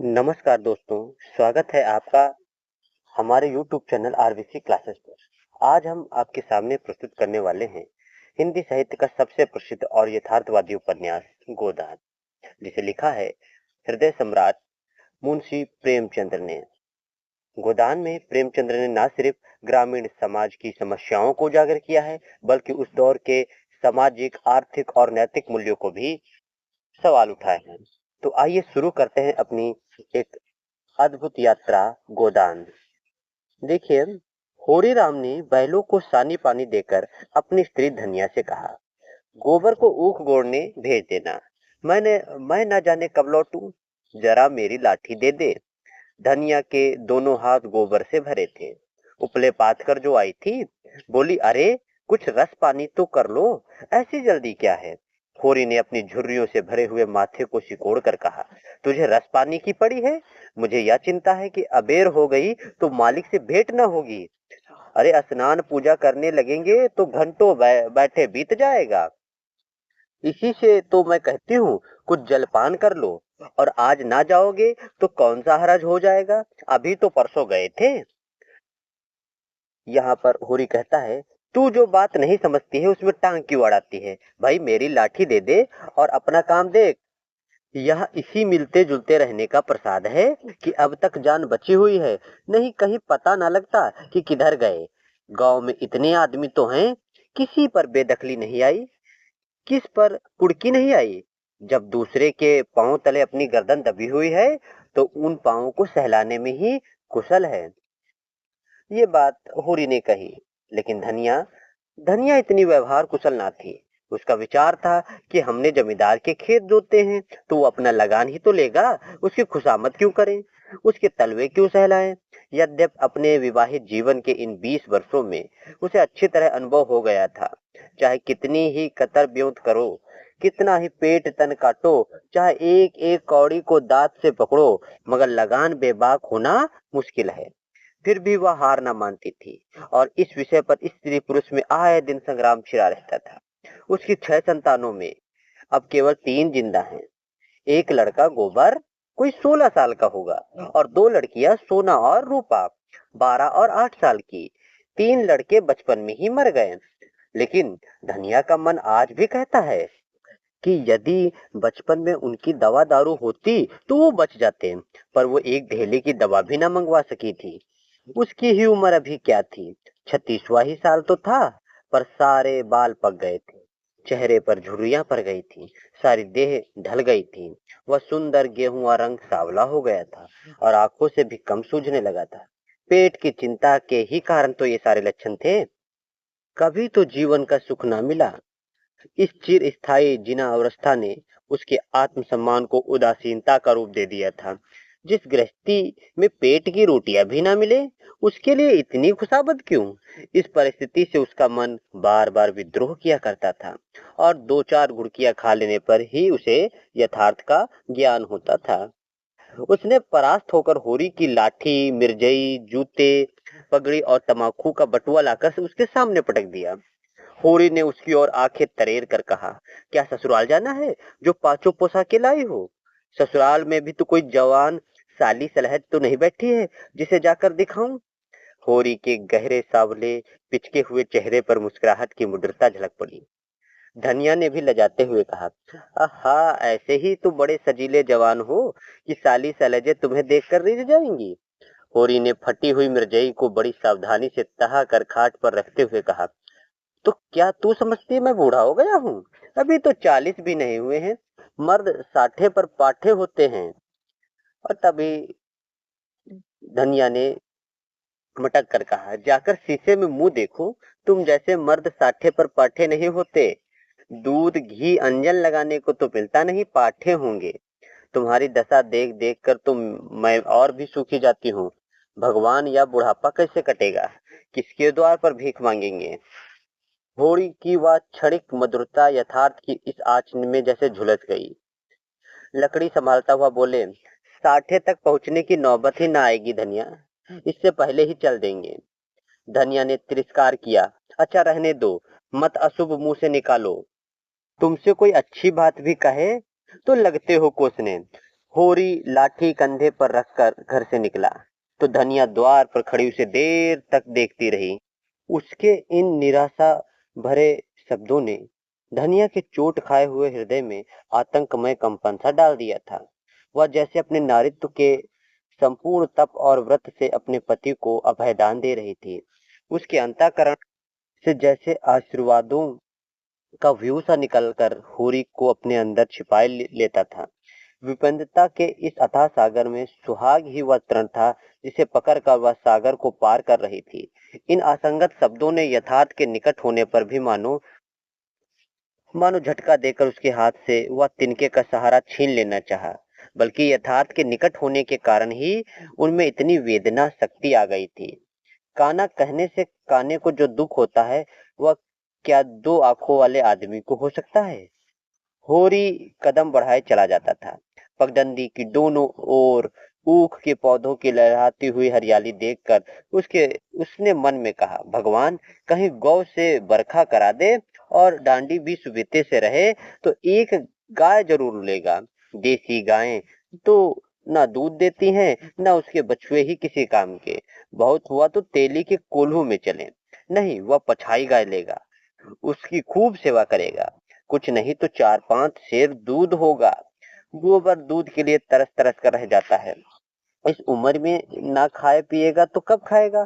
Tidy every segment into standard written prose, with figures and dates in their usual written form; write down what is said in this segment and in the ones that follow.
नमस्कार दोस्तों, स्वागत है आपका हमारे YouTube चैनल आरवीसी क्लासेस पर। आज हम आपके सामने प्रस्तुत करने वाले हैं हिंदी साहित्य का सबसे प्रसिद्ध और यथार्थवादी उपन्यास गोदान, जिसे लिखा है हृदय सम्राट मुंशी प्रेमचंद्र ने। गोदान में प्रेमचंद्र ने न सिर्फ ग्रामीण समाज की समस्याओं को उजागर किया है, बल्कि उस दौर के सामाजिक, आर्थिक और नैतिक मूल्यों को भी सवाल उठाए हैं। तो आइए शुरू करते हैं अपनी एक अद्भुत यात्रा गोदान। देखिए, होरी राम ने बैलों को सानी पानी देकर अपनी स्त्री धनिया से कहा, गोबर को ऊख गोड़ने भेज देना। मैं न जाने कब लौटूं, जरा मेरी लाठी दे दे। धनिया के दोनों हाथ गोबर से भरे थे। उपले पात कर जो आई थी, बोली, अरे कुछ रस पानी तो कर लो, ऐसी जल्दी क्या है। होरी ने अपनी झुर्रियों से भरे हुए माथे को सिकोड़ कर कहा, तुझे रस पानी की पड़ी है? मुझे यह चिंता है कि अबेर हो गई तो मालिक से भेंट न होगी। अरे स्नान पूजा करने लगेंगे तो घंटों बैठे बीत जाएगा। इसी से तो मैं कहती हूँ कुछ जलपान कर लो, और आज ना जाओगे तो कौन सा हरज हो जाएगा, अभी तो परसों गए थे। यहाँ पर होरी कहता है, तू जो बात नहीं समझती है उसमें टांग क्यों अड़ाती है। भाई मेरी लाठी दे दे और अपना काम देख। यह इसी मिलते जुलते रहने का प्रसाद है कि अब तक जान बची हुई है, नहीं कहीं पता ना लगता कि किधर गए। गांव में इतने आदमी तो हैं, किसी पर बेदखली नहीं आई, किस पर कुड़की नहीं आई। जब दूसरे के पांव तले अपनी गर्दन दबी हुई है तो उन पांवों को सहलाने में ही कुशल है। ये बात होरी ने कही, लेकिन धनिया धनिया इतनी व्यवहार कुशल ना थी। उसका विचार था कि हमने जमींदार के खेत जोते हैं तो वो अपना लगान ही तो लेगा, उसकी खुशामद क्यों करें, उसके तलवे क्यों सहलाएं। यद्यप अपने विवाहित जीवन के इन 20 वर्षों में उसे अच्छी तरह अनुभव हो गया था, चाहे कितनी ही कतर ब्योंत करो, कितना ही पेट तन काटो, चाहे एक एक कौड़ी को दांत से पकड़ो, मगर लगान बेबाक होना मुश्किल है। फिर भी वह हार ना मानती थी, और इस विषय पर स्त्री पुरुष में आए दिन संग्राम छिड़ा रहता था। उसकी 6 संतानों में अब केवल 3 जिंदा हैं। एक लड़का गोबर, कोई 16 साल का होगा, और 2 लड़कियां सोना और रूपा, 12 और 8 साल की। 3 लड़के बचपन में ही मर गए। लेकिन धनिया का मन आज भी कहता है कि यदि बचपन में उनकी दवा दारू होती तो वो बच जाते, पर वो एक ढेले की दवा भी ना मंगवा सकी थी। उसकी ही उम्र अभी क्या थी, 36वां ही साल तो था, पर सारे बाल पक गए थे, चेहरे पर झुर्रियां पड़ गई थी, सारी देह ढल गई थी। वह सुंदर गेहुआ रंग सांवला हो गया था और आंखों से भी कम सूझने लगा था। पेट की चिंता के ही कारण तो ये सारे लक्षण थे। कभी तो जीवन का सुख ना मिला। इस चिर स्थायी जिना अवस्था ने उसके आत्मसम्मान को उदासीनता का रूप दे दिया था। जिस गृहस्थी में पेट की रोटियां भी ना मिले, उसके लिए इतनी खुशामद क्यों। इस परिस्थिति से उसका मन बार बार विद्रोह किया करता था, और 2-4 गुड़कियां खा लेने पर ही उसे यथार्थ का ज्ञान होता था। उसने परास्त होकर होरी की लाठी, मिर्जई, जूते, पगड़ी और तमाकू का बटुआ लाकर उसके सामने पटक दिया। होरी ने उसकी ओर आंखें तरेर कर कहा, क्या ससुराल जाना है जो पांचों पोसा के लाई हो? ससुराल में भी तो कोई जवान साली सलहट तो नहीं बैठी है जिसे जाकर दिखाऊं? होरी के गहरे सावले पिचके हुए चेहरे पर मुस्कुराहट की मुद्रता झलक पड़ी। धनिया ने भी लजाते हुए कहा, आहा, ऐसे ही तो बड़े सजीले जवान हो कि साली सलजे तुम्हें देखकर रिझ जाएंगी। होरी ने फटी हुई मिर्जई को बड़ी सावधानी से तहा कर खाट पर रखते हुए कहा, तो क्या तू समझती है मैं बूढ़ा हो गया हूँ? अभी तो 40 भी नहीं हुए हैं। मर्द 60 पर पाठे होते हैं। और तभी धनिया ने मटक कर कहा, जाकर शीशे में मुंह देखो, तुम जैसे मर्द 60 पर पाठे नहीं होते। दूध घी अंजन लगाने को तो मिलता नहीं, पाठे होंगे। तुम्हारी दशा देख देख कर तो मैं और भी सूखी जाती हूँ। भगवान या बुढ़ापा कैसे कटेगा, किसके द्वार पर भीख मांगेंगे। होड़ी की वह क्षणिक मधुरता यथार्थ की इस आंच में जैसे झुलस गई। लकड़ी संभालता हुआ बोले, 60 तक पहुंचने की नौबत ही ना आएगी धनिया, इससे पहले ही चल देंगे। धनिया ने तिरस्कार किया, अच्छा रहने दो, मत अशुभ मुंह से निकालो। तुमसे कोई अच्छी बात भी कहे तो लगते हो कोसने। होरी लाठी कंधे पर रखकर घर से निकला तो धनिया द्वार पर खड़ी उसे देर तक देखती रही। उसके इन निराशा भरे शब्दों ने धनिया के चोट खाए हुए हृदय में आतंकमय कंपन सा डाल दिया था। वह जैसे अपने नारित्व के संपूर्ण तप और व्रत से अपने पति को अभयदान दे रही थी। उसके अंतःकरण से जैसे आशीर्वादों का व्यू सा निकलकर होरी को अपने अंदर छिपाए लेता था। विपन्नता के इस अथाह सागर में सुहाग ही वह तरण था जिसे पकड़कर वह सागर को पार कर रही थी। इन असंगत शब्दों ने यथार्थ के निकट होने पर भी मानो मानो झटका देकर उसके हाथ से वह तिनके का सहारा छीन लेना चाहा। बल्कि यथार्थ के निकट होने के कारण ही उनमें इतनी वेदना शक्ति आ गई थी। काना कहने से काने को जो दुख होता है वह क्या दो आंखों वाले आदमी को हो सकता है। होरी कदम बढ़ाए चला जाता था। पगडंडी की दोनों ओर ऊख के पौधों की लहराती हुई हरियाली देखकर उसने मन में कहा, भगवान कहीं गौ से बरखा करा दे और डांडी भी सुविते से रहे तो एक गाय जरूर लेगा। देसी गायें तो ना दूध देती हैं ना उसके बछुए ही किसी काम के। बहुत हुआ तो तेली के कोल्हू में चले। नहीं, वह पछाई गाय लेगा, उसकी खूब सेवा करेगा। कुछ नहीं तो 4-5 सेर दूध होगा। गोबर दूध के लिए तरस तरस कर रह जाता है। इस उम्र में ना खाए पिएगा तो कब खाएगा।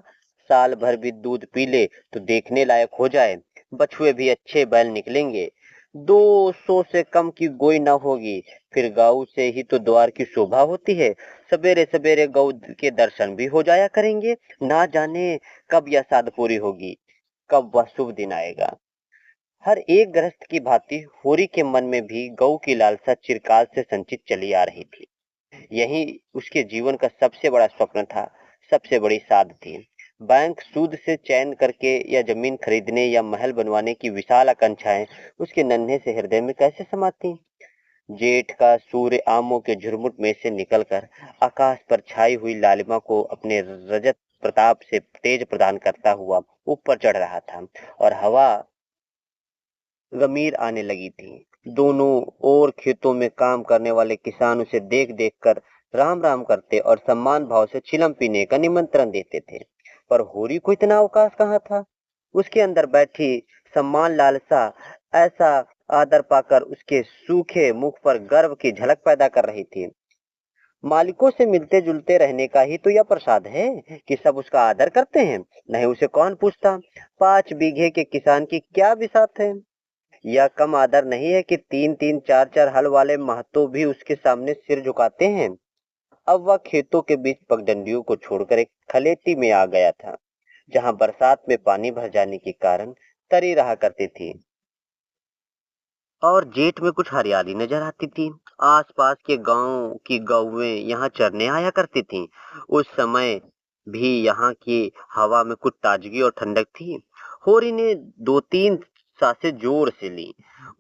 साल भर भी दूध पी ले तो देखने लायक हो जाए। बछुए भी अच्छे बैल निकलेंगे। 200 से कम की गोई ना होगी। फिर गौ से ही तो द्वार की शोभा होती है। सवेरे सवेरे गौ के दर्शन भी हो जाया करेंगे। ना जाने कब यह साध पूरी होगी, कब वह शुभ दिन आएगा। हर एक गृहस्थ की भांति होरी के मन में भी गौ की लालसा चिरकाल से संचित चली आ रही थी। यही उसके जीवन का सबसे बड़ा स्वप्न था, सबसे बड़ी साध थी। बैंक सूद से चयन करके या जमीन खरीदने या महल बनवाने की विशाल आकांक्षाएं उसके नन्हे से हृदय में कैसे समाती। जेठ का सूर्य आमों के झुरमुट में से निकलकर आकाश पर छाई हुई लालिमा को अपने रजत प्रताप से तेज प्रदान करता हुआ ऊपर चढ़ रहा था और हवा गमीर आने लगी थी। दोनों ओर खेतों में काम करने वाले किसान उसे देख देख कर राम राम करते और सम्मान भाव से चिलम पीने का निमंत्रण देते थे। पर होरी को इतना अवकाश कहाँ था। उसके अंदर बैठी सम्मान लालसा ऐसा आदर पाकर उसके सूखे मुख पर गर्व की झलक पैदा कर रही थी। मालिकों से मिलते जुलते रहने का ही तो यह प्रसाद है कि सब उसका आदर करते हैं। नहीं उसे कौन पूछता। 5 बीघे के किसान की क्या बिसात है। यह कम आदर नहीं है कि 3-3 4-4 हल वाले महतो भी उसके सामने सिर झुकाते हैं। अब वह खेतों के बीच पगडंडियों को छोड़कर एक खलेती में आ गया था जहां बरसात में पानी भर जाने के कारण तरी रहा करती थी और जेठ में कुछ हरियाली नजर आती थी। आसपास के गांव की गौएं यहाँ चरने आया करती थीं। उस समय भी यहाँ की हवा में कुछ ताजगी और ठंडक थी। होरी ने 2-3 सांसें जोर से ली।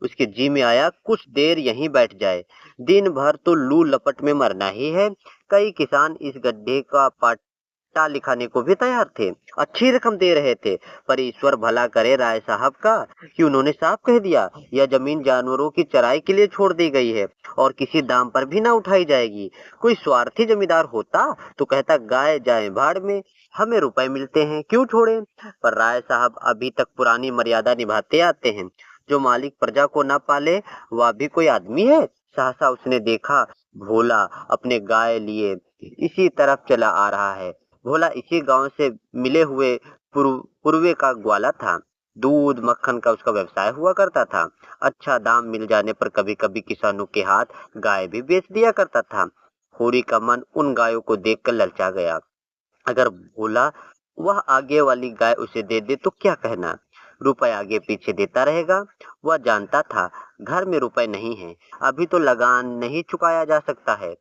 उसके जी में आया कुछ देर यहीं बैठ जाए। दिन भर तो लू लपट में मरना ही है। कई किसान इस गड्ढे का पाटा लिखाने को भी तैयार थे, अच्छी रकम दे रहे थे। पर ईश्वर भला करे राय साहब का कि उन्होंने साफ कह दिया यह जमीन जानवरों की चराई के लिए छोड़ दी गई है और किसी दाम पर भी ना उठाई जाएगी। कोई स्वार्थी जमींदार होता तो कहता गाय जाए भाड़ में, हमें रुपए मिलते हैं क्यों छोड़े। पर राय साहब अभी तक पुरानी मर्यादा निभाते आते हैं। जो मालिक प्रजा को ना पाले वह भी कोई आदमी है। सहसा उसने देखा भोला अपने गाय लिए इसी तरफ चला आ रहा है। भोला इसी गांव से मिले हुए पूर्वे का ग्वाला था। दूध मक्खन का उसका व्यवसाय हुआ करता था। अच्छा दाम मिल जाने पर कभी कभी किसानों के हाथ गाय भी बेच दिया करता था। होरी का मन उन गायों को देखकर ललचा गया। अगर भोला वह आगे वाली गाय उसे दे दे तो क्या कहना। रुपए आगे पीछे देता रहेगा। वह जानता था घर में रुपए नहीं है, अभी तो लगान नहीं चुकाया जा सकता है।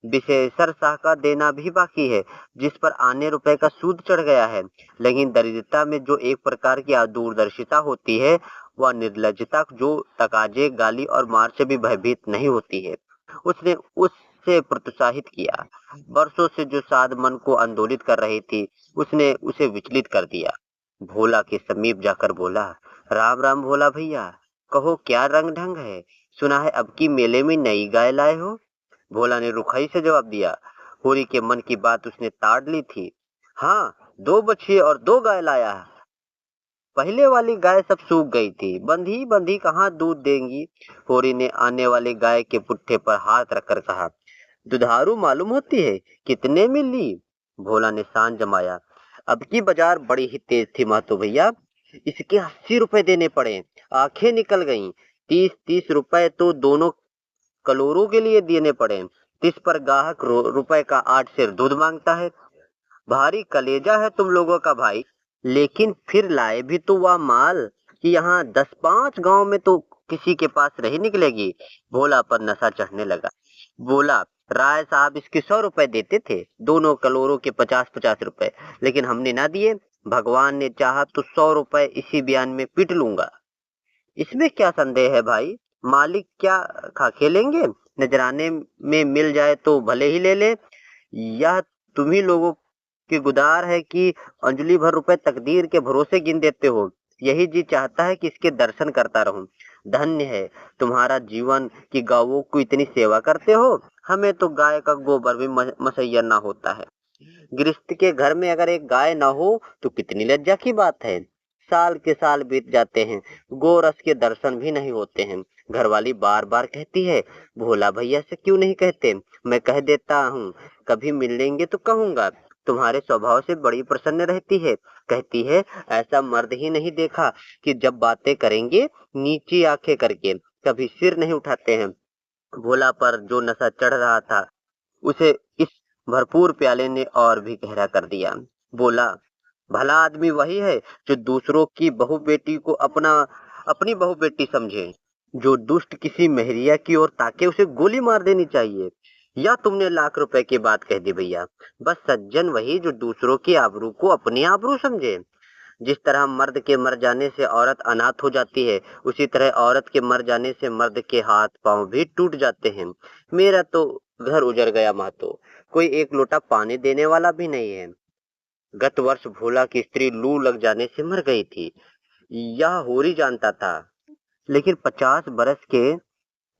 विशेषर शाह का देना भी बाकी है जिस पर आने रुपए का सूद चढ़ गया है। लेकिन दरिद्रता में जो एक प्रकार की दूरदर्शिता होती है वह निर्लजता जो तकाजे गाली और मार से भी भयभीत नहीं होती है, उसने उससे प्रोत्साहित किया। वर्षों से जो साध मन को आंदोलित कर रही थी उसने उसे विचलित कर दिया। भोला के समीप जाकर बोला, राम राम भोला भैया, कहो क्या रंग ढंग है। सुना है अब की मेले में नई गाय लाए हो। भोला ने रुखाई से जवाब दिया। होरी के मन की बात उसने ताड़ ली थी। हाँ, 2 बछिए और 2 गाय लाया। पहले वाली गाय सब सूख गई थी, बंधी बंधी कहाँ दूध देंगी। होरी ने आने वाली गाय के पुट्ठे पर हाथ रखकर कहा, दुधारू मालूम होती है, कितने में ली? भोला ने शान जमाया। अब की बाजार बड़ी ही तेज थी महतो भैया, इसके 80 रुपए देने पड़े। आंखें निकल गईं। 30-30 रुपए तो दोनों कलोरों के लिए देने पड़े। 30 पर ग्राहक रुपए का 8 सेर दूध मांगता है। भारी कलेजा है तुम लोगों का भाई। लेकिन फिर लाए भी तो वह माल कि यहाँ 10-5 गांव में तो किसी के पास नहीं निकलेगी। भोला पर नशा चढ़ने लगा। बोला, राय साहब इसके 100 रुपए देते थे, दोनों कलोरों के 50-50 रुपए, लेकिन हमने ना दिए। भगवान ने चाहा तो 100 रुपए इसी बयान में पीट लूंगा। इसमें क्या संदेह है भाई, मालिक क्या खा खेलेंगे? नजराने में मिल जाए तो भले ही ले ले। यह तुम्ही लोगों की गुदार है कि अंजलि भर रुपए तकदीर के भरोसे गिन देते हो। यही जी चाहता है कि इसके दर्शन करता रहूं। धन्य है तुम्हारा जीवन कि गायों को इतनी सेवा करते हो। हमें तो गाय का गोबर भी मसैया ना होता है। गृहस्थ के घर में अगर एक गाय ना हो तो कितनी लज्जा की बात है। साल के साल बीत जाते हैं, गोरस के दर्शन भी नहीं होते हैं। घरवाली बार बार कहती है, भोला भैया से क्यों नहीं कहते? मैं कह देता हूँ, कभी मिलेंगे तो कहूंगा। तुम्हारे स्वभाव से बड़ी प्रसन्न रहती है। कहती है, ऐसा मर्द ही नहीं देखा कि जब बातें करेंगे नीची आंखें करके, कभी सिर नहीं उठाते हैं। भोला पर जो नशा चढ़ रहा था उसे इस भरपूर प्याले ने और भी गहरा कर दिया। बोला, भला आदमी वही है जो दूसरों की बहू बेटी को अपनी बहू बेटी समझे। जो दुष्ट किसी महरिया की ओर ताके उसे गोली मार देनी चाहिए। या तुमने लाख रुपए की बात कह दी भैया। बस सज्जन वही जो दूसरों की आबरू को अपनी आबरू समझे। जिस तरह मर्द के मर जाने से औरत अनाथ हो जाती है, उसी तरह औरत के मर जाने से मर्द के हाथ पांव भी टूट जाते हैं। मेरा तो घर उजड़ गया महतो, कोई एक लोटा पानी देने वाला भी नहीं है। गत वर्ष भोला की स्त्री लू लग जाने से मर गई थी, यह होरी जानता था। लेकिन 50 बरस के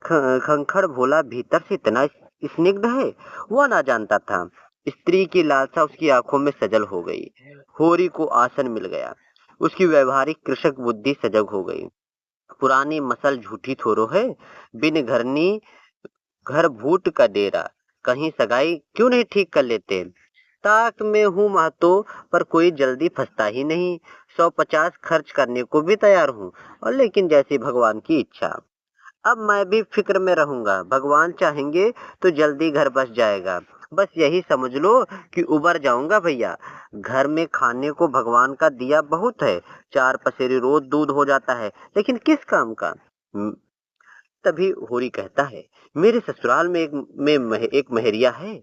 खंखर भोला भीतर से इतना स्निग्ध है, वह ना जानता था। स्त्री की लालसा उसकी आंखों में सजल हो गई। होरी को आसन मिल गया। उसकी व्यवहारिक कृषक बुद्धि सजग हो गई। पुरानी मसल झूठी थोरो है, बिन घरनी घर भूट का डेरा। कहीं सगाई क्यों नहीं ठीक कर लेते? ताक में हूँ महतो, पर कोई जल्दी फंसता ही नहीं। 150 खर्च करने को भी तैयार हूँ, और लेकिन जैसी भगवान की इच्छा। अब मैं भी फिक्र में रहूंगा, भगवान चाहेंगे तो जल्दी घर बस जाएगा। बस यही समझ लो कि उबर जाऊंगा भैया। घर में खाने को भगवान का दिया बहुत है, 4 पसेरी रोज दूध हो जाता है, लेकिन किस काम का? तभी होरी कहता है, मेरे ससुराल में एक महरिया है,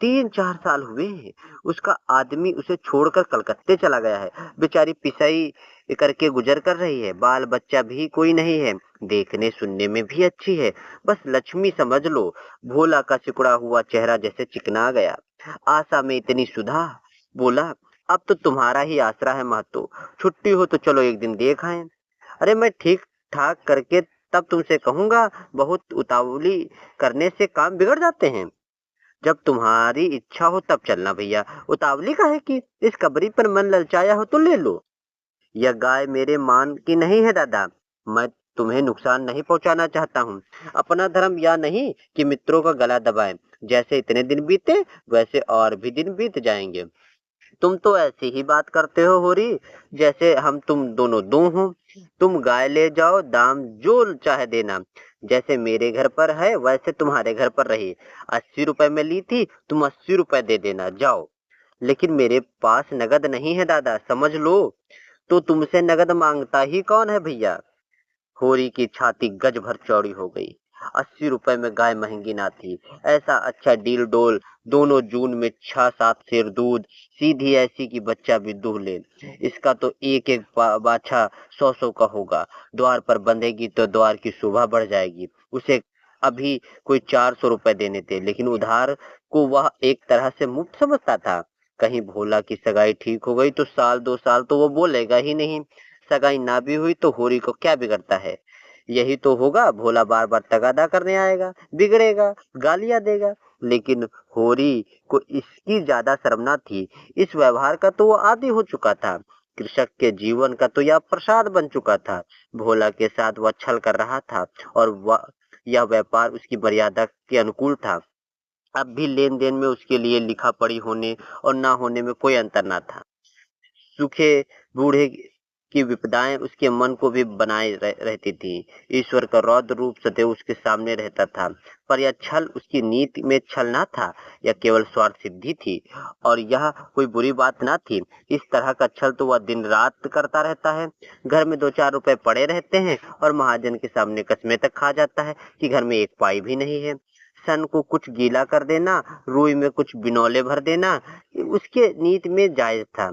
3-4 साल हुए हैं। उसका आदमी उसे छोड़कर कलकत्ते चला गया है। बेचारी पिसाई करके गुजर कर रही है। बाल बच्चा भी कोई नहीं है। देखने सुनने में भी अच्छी है, बस लक्ष्मी समझ लो। भोला का सिकुड़ा हुआ चेहरा जैसे चिकना गया। आशा में इतनी सुधा। बोला, अब तो तुम्हारा ही आसरा है महतो, छुट्टी हो तो चलो एक दिन देख आए। अरे मैं ठीक ठाक करके तब तुमसे कहूंगा, बहुत उतावली करने से काम बिगड़ जाते हैं। जब तुम्हारी इच्छा हो तब चलना भैया, उतावली का है कि इस कबरी पर मन ललचाया हो तो ले लो। यह गाय मेरे मान की नहीं है दादा, मैं तुम्हें नुकसान नहीं पहुंचाना चाहता हूँ। अपना धर्म या नहीं कि मित्रों का गला दबाएं। जैसे इतने दिन बीते वैसे और भी दिन बीत जाएंगे। तुम तो ऐसी ही बात करते हो होरी, जैसे हम तुम दोनों दो हो। तुम गाय ले जाओ, दाम जो चाहे देना। जैसे मेरे घर पर है वैसे तुम्हारे घर पर रही। 80 रुपए में ली थी, तुम 80 रुपए दे देना, जाओ। लेकिन मेरे पास नगद नहीं है दादा, समझ लो। तो तुमसे नगद मांगता ही कौन है भैया? होरी की छाती गज भर चौड़ी हो गई। 80 रुपए में गाय महंगी ना थी। ऐसा अच्छा डील डोल, दोनों जून में 6-7 सेर दूध, सीधी ऐसी की बच्चा भी दूह ले। इसका तो एक एक बाछा 100-100 का होगा। द्वार पर बंधेगी तो द्वार की शोभा बढ़ जाएगी। उसे अभी कोई 400 रुपए देने थे, लेकिन उधार को वह एक तरह से मुफ्त समझता था। कहीं भोला की सगाई ठीक हो गई तो 1-2 साल तो वो बोलेगा ही नहीं। सगाई ना भी हुई तो होरी को क्या बिगड़ता है? यही तो होगा, भोला बार बार तगादा करने आएगा, बिगड़ेगा, गालियां देगा। लेकिन होरी को इसकी ज्यादा शर्म न थी। इस व्यवहार का तो वो आदी हो चुका था। कृषक के जीवन का तो यह प्रसाद बन चुका था। भोला के साथ वह छल कर रहा था और वह यह व्यापार उसकी मर्यादा के अनुकूल था। अब भी लेन देन में उसके लिए लिखा पढ़ी होने और ना होने में कोई अंतर ना था। सूखे बूढ़े की विपदाएं उसके मन को भी बनाए रहती थी। ईश्वर का रौद्र रूप सदैव उसके सामने रहता था। पर यह छल उसकी नीति में छल ना था, यह केवल स्वार्थ सिद्धि थी। और यह कोई बुरी बात ना थी। इस तरह का छल तो वह दिन रात करता रहता है। घर में 2-4 रुपए पड़े रहते हैं और महाजन के सामने कस्में तक खा जाता है कि घर में एक पाई भी नहीं है। सन को कुछ गीला कर देना, रुई में कुछ बिनौले भर देना, उसके नीति में जायज था।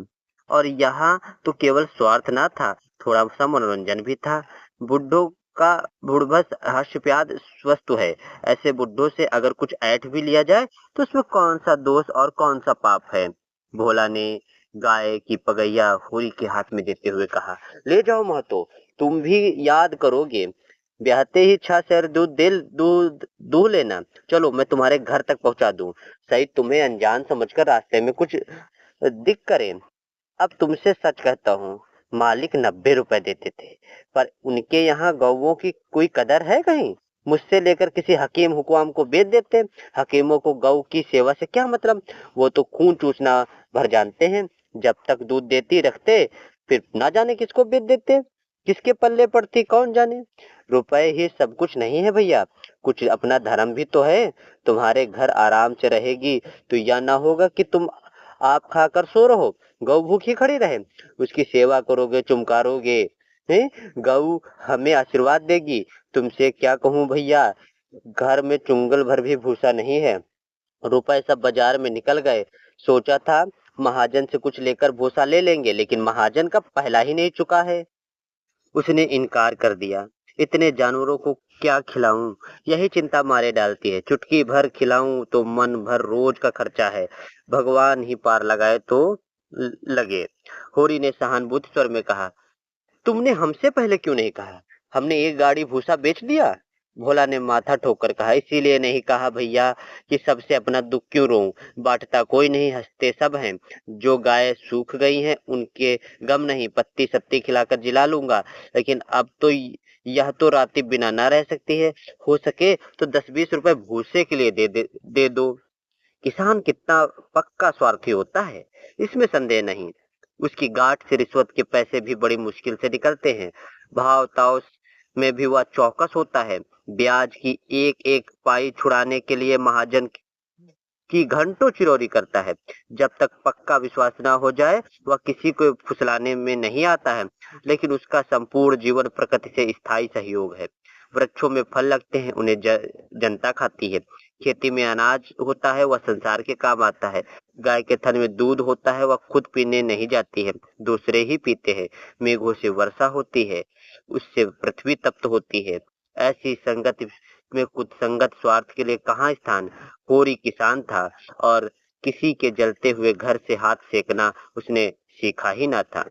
और यहाँ तो केवल स्वार्थ ना था, थोड़ा सा मनोरंजन भी था। बुड्ढों का बुड़बस हास्यप्याद वस्तु है। ऐसे बुड्ढों से अगर कुछ ऐठ भी लिया जाए तो उसमें कौन सा दोष और कौन सा पाप है। भोला ने गाय की पगैया होरी के हाथ में देते हुए कहा, ले जाओ महतो, तुम भी याद करोगे। ब्याहते ही 6 सेर दूध दूह लेना। चलो मैं तुम्हारे घर तक पहुंचा दूं। सही तुम्हें अनजान समझकर रास्ते में कुछ दिक करे। अब तुमसे सच कहता हूँ, मालिक 90 रुपए देते थे, पर उनके यहाँ गौवों की कोई कदर है कहीं? मुझसे लेकर किसी हकीम हुक्काम को बेच देते। हकीमों को गौ की सेवा से क्या मतलब? वो तो खून चूसना भर जानते हैं। जब तक दूध देती रखते, फिर ना जाने किसको बेच देते, किसके पल्ले पड़ती कौन जाने। रुपए ही सब कुछ नहीं है भैया, कुछ अपना धर्म भी तो है। तुम्हारे घर आराम से रहेगी तो यह ना होगा कि तुम आप खाकर सो रहो, गौ भूखी खड़ी रहे। उसकी सेवा करोगे, चुमकारोगे, हैं? गौ हमें आशीर्वाद देगी। तुमसे क्या कहूँ भैया, घर में चुंगल भर भी भूसा नहीं है। रुपए सब बाजार में निकल गए। सोचा था महाजन से कुछ लेकर भूसा ले लेंगे, लेकिन महाजन का पहला ही नहीं चुका है। उसने इनकार कर दिया। इतने जानवरों को क्या खिलाऊं, यही चिंता मारे डालती है। चुटकी भर खिलाऊं तो मन भर रोज का खर्चा है। भगवान ही पार लगाए तो लगे। होरी ने सहानुभूति स्वर में कहा, तुमने हमसे पहले क्यों नहीं कहा? हमने एक गाड़ी भूसा बेच दिया। भोला ने माथा ठोकर कहा, इसीलिए नहीं कहा भैया कि सबसे अपना दुख क्यों रोऊं। बांटता कोई नहीं, हंसते सब हैं। जो गाय सूख गई हैं उनके गम नहीं, पत्ती सत्ती खिलाकर जिला लूंगा। लेकिन अब तो यह तो राती बिना ना रह सकती है। हो सके तो 10-20 रुपए भूसे के लिए दे दो। किसान कितना पक्का स्वार्थी होता है, इसमें संदेह नहीं। उसकी गांठ से रिश्वत के पैसे भी बड़ी मुश्किल से निकलते हैं। भाव ताव में भी वह चौकस होता है। ब्याज की एक एक पाई छुड़ाने के लिए महाजन की घंटों चिरौरी करता है। जब तक पक्का विश्वास न हो जाए वह किसी को फुसलाने में नहीं आता है। लेकिन उसका संपूर्ण जीवन प्रकृति से स्थायी सहयोग है। वृक्षों में फल लगते हैं, उन्हें जनता खाती है। खेती में अनाज होता है, वह संसार के काम आता है। गाय के थन में दूध होता है, वह खुद पीने नहीं जाती है, दूसरे ही पीते हैं। मेघों से वर्षा होती है, उससे पृथ्वी तप्त होती है। ऐसी संगति में कुछ संगत स्वार्थ के लिए कहाँ स्थान। होरी किसान था और किसी के जलते हुए घर से हाथ सेकना उसने सीखा ही ना था।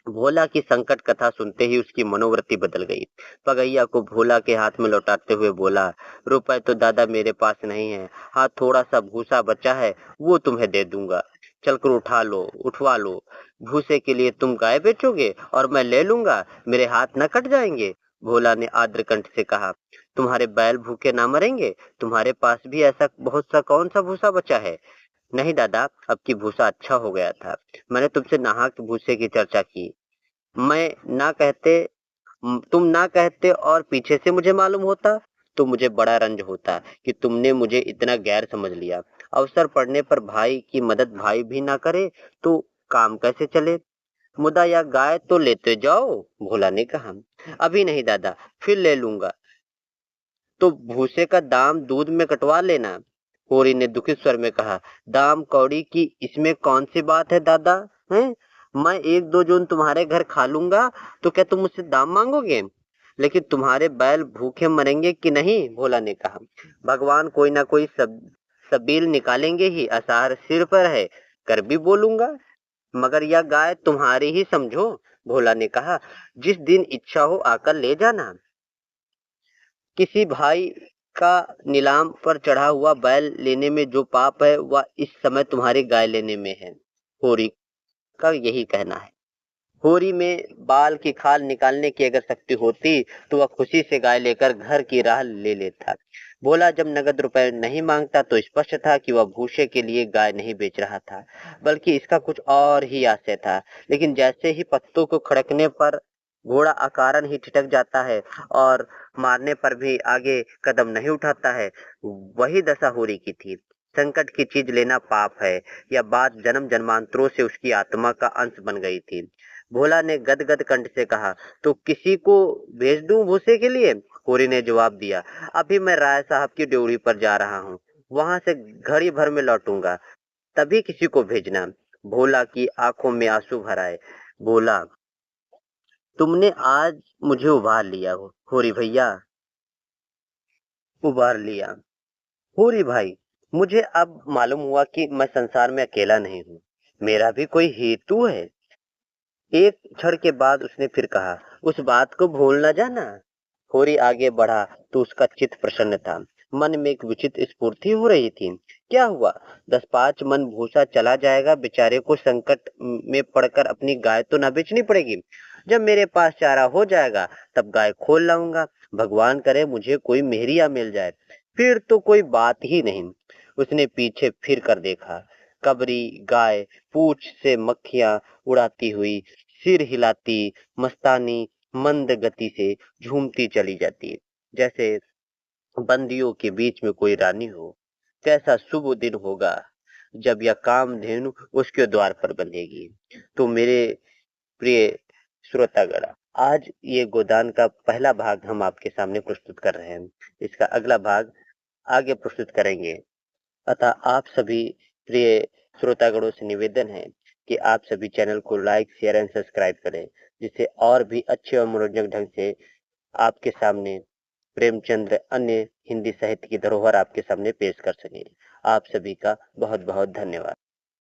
भोला की संकट कथा सुनते ही उसकी मनोवृत्ति बदल गई। पगैया को भोला के हाथ में लौटाते हुए बोला, रुपए तो दादा मेरे पास नहीं है। हाँ, थोड़ा सा भूसा बचा है, वो तुम्हें दे दूंगा। चलकर उठवा लो। भूसे के लिए तुम गाय बेचोगे और मैं ले लूंगा, मेरे हाथ न कट जाएंगे। भोला ने आर्द्र कंठ से कहा, तुम्हारे बैल भूखे ना मरेंगे? तुम्हारे पास भी ऐसा बहुत सा कौन सा भूसा बचा है? नहीं दादा, अब की भूसा अच्छा हो गया था। मैंने तुमसे नाहक भूसे की चर्चा की। मैं ना कहते तुम ना कहते और पीछे से मुझे मालूम होता तो मुझे बड़ा रंज होता कि तुमने मुझे इतना गैर समझ लिया। अवसर पड़ने पर भाई की मदद भाई भी ना करे तो काम कैसे चले। मुदा या गाय तो लेते जाओ, भोला ने कहा। अभी नहीं दादा, फिर ले लूंगा। तो भूसे का दाम दूध में कटवा लेना। होरी ने दुखित स्वर में कहा, दाम कौड़ी की इसमें कौन सी बात है दादा? हैं? मैं 1-2 जून तुम्हारे घर खा लूंगा तो क्या तुम मुझसे दाम मांगोगे? लेकिन तुम्हारे बैल भूखे मरेंगे कि नहीं? भोला ने कहा। भगवान कोई ना कोई सबील निकालेंगे ही, असहार सिर पर है, कर भी बोलूंगा। मगर यह गाय तुम्हारी ही समझो, भोला ने कहा। जिस दिन इच्छा हो आकर ले जाना। किसी भाई का नीलाम पर चढ़ा हुआ बैल लेने में जो पाप है वह इस समय तुम्हारी गाय लेने में है। होरी का यही कहना है। होरी में बाल की खाल निकालने की अगर शक्ति होती तो वह खुशी से गाय लेकर घर की राह ले लेता। भोला जब नगद रुपए नहीं मांगता तो स्पष्ट था कि वह भूसे के लिए गाय नहीं बेच रहा था, बल्कि इसका कुछ और ही आशय था। लेकिन जैसे ही पत्तों को खड़कने पर घोड़ा अकारण ही ठिठक जाता है और मारने पर भी आगे कदम नहीं उठाता है, वही दशा होरी की थी। संकट की चीज लेना पाप है, यह बात जन्म जन्मांतरों से उसकी आत्मा का अंश बन गई थी। भोला ने गदगद कंठ से कहा, तो किसी को भेज दूं भूसे के लिए? होरी ने जवाब दिया, अभी मैं राय साहब की ड्योढ़ी पर जा रहा हूँ, वहां से घड़ी भर में लौटूंगा, तभी किसी को भेजना। भोला की आंखों में आंसू भर आए। बोला, तुमने आज मुझे उभार लिया हो होरी भैया, उभार लिया। होरी भाई, मुझे अब मालूम हुआ कि मैं संसार में अकेला नहीं हूँ, मेरा भी कोई हेतु है। एक क्षण के बाद उसने फिर कहा, उस बात को भूल न जाना। होरी आगे बढ़ा तो उसका चित्त प्रसन्न था। मन में एक विचित्र स्फूर्ति हो रही थी। क्या हुआ? 10-5 मन भूसा चला जाएगा, बेचारे को संकट में पड़कर अपनी गाय तो न बेचनी पड़ेगी। जब मेरे पास चारा हो जाएगा तब गाय खोल लाऊंगा। भगवान करे मुझे कोई मेहरिया मिल जाए, फिर तो कोई बात ही नहीं। उसने पीछे फिर कर देखा। कबरी गाय पूंछ से मक्खियां उड़ाती हुई, सिर हिलाती, मस्तानी मंद गति से झूमती चली जाती, जैसे बंदियों के बीच में कोई रानी हो। कैसा शुभ दिन होगा जब यह कामधेनु उसके द्वार पर बंधेगी। तो मेरे प्रिय श्रोतागण, आज ये गोदान का पहला भाग हम आपके सामने प्रस्तुत कर रहे हैं। इसका अगला भाग आगे प्रस्तुत करेंगे। अतः आप सभी प्रिय श्रोतागणों से निवेदन है कि आप सभी चैनल को लाइक, शेयर एंड सब्सक्राइब करें, जिससे और भी अच्छे और मनोरंजक ढंग से आपके सामने प्रेमचंद्र अन्य हिंदी साहित्य की धरोहर आपके सामने पेश कर सके। आप सभी का बहुत बहुत धन्यवाद।